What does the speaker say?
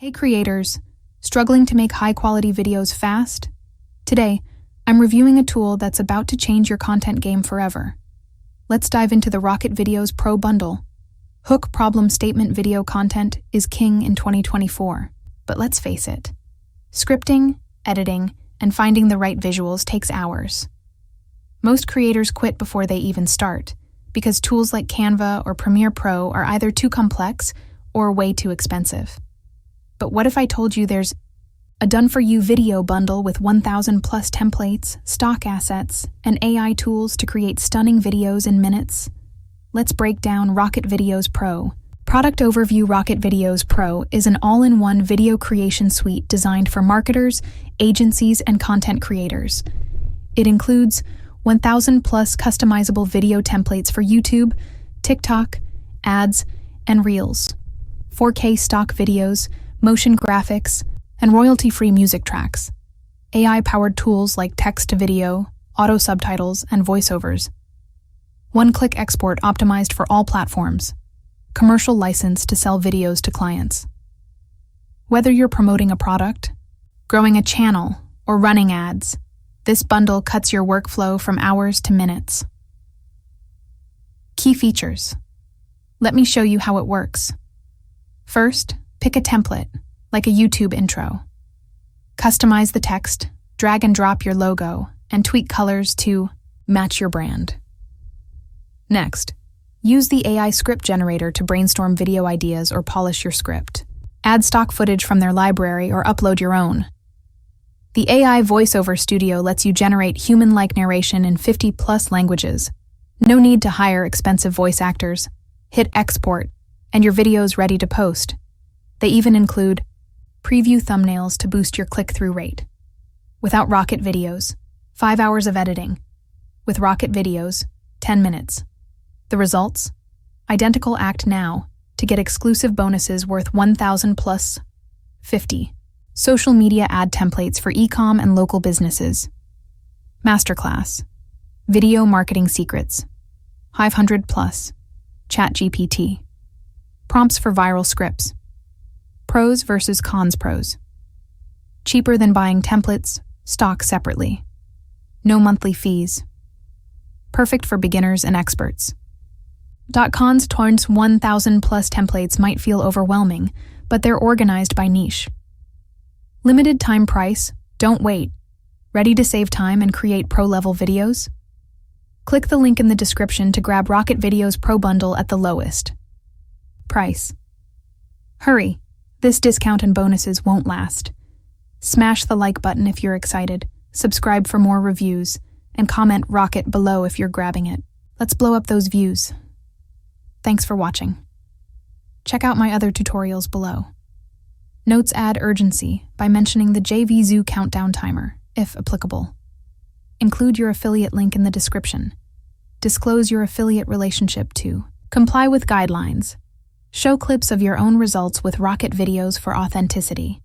Hey creators, struggling to make high-quality videos fast? Today, I'm reviewing a tool that's about to change your content game forever. Let's dive into the RocketVideos Pro Bundle. Hook problem statement video content is king in 2024. But let's face it, scripting, editing, and finding the right visuals takes hours. Most creators quit before they even start, because tools like Canva or Premiere Pro are either too complex or way too expensive. But what if I told you there's a done-for-you video bundle with 1,000 plus templates, stock assets, and AI tools to create stunning videos in minutes? Let's break down RocketVideos Pro. Product overview: RocketVideos Pro is an all-in-one video creation suite designed for marketers, agencies, and content creators. It includes 1,000 plus customizable video templates for YouTube, TikTok, ads, and Reels, 4K stock videos, motion graphics, and royalty-free music tracks, AI-powered tools like text-to-video, auto-subtitles, and voiceovers, one-click export optimized for all platforms, commercial license to sell videos to clients. Whether you're promoting a product, growing a channel, or running ads, this bundle cuts your workflow from hours to minutes. Key features. Let me show you how it works. First, pick a template, like a YouTube intro. Customize the text, drag and drop your logo, and tweak colors to match your brand. Next, use the AI script generator to brainstorm video ideas or polish your script. Add stock footage from their library or upload your own. The AI voiceover studio lets you generate human-like narration in 50 plus languages. No need to hire expensive voice actors. Hit export, and your video's ready to post. They even include preview thumbnails to boost your click-through rate. Without RocketVideos, 5 hours of editing. With RocketVideos, 10 minutes. The results? Identical. Act now to get exclusive bonuses worth 1,000 plus 50. Social media ad templates for eCom and local businesses. Masterclass. Video marketing secrets. 500 plus. ChatGPT. Prompts for viral scripts. Pros versus cons. Pros. Cheaper than buying templates, stock separately. No monthly fees. Perfect for beginners and experts. Cons. 1,000 plus templates might feel overwhelming, but they're organized by niche. Limited time price. Don't wait. Ready to save time and create pro-level videos? Click the link in the description to grab RocketVideos Pro Bundle at the lowest price. Hurry. This discount and bonuses won't last. Smash the like button if you're excited, subscribe for more reviews, and comment Rocket below if you're grabbing it. Let's blow up those views. Thanks for watching. Check out my other tutorials below. Notes: add urgency by mentioning the JVZoo countdown timer, if applicable. Include your affiliate link in the description. Disclose your affiliate relationship to. Comply with guidelines. Show clips of your own results with RocketVideos for authenticity.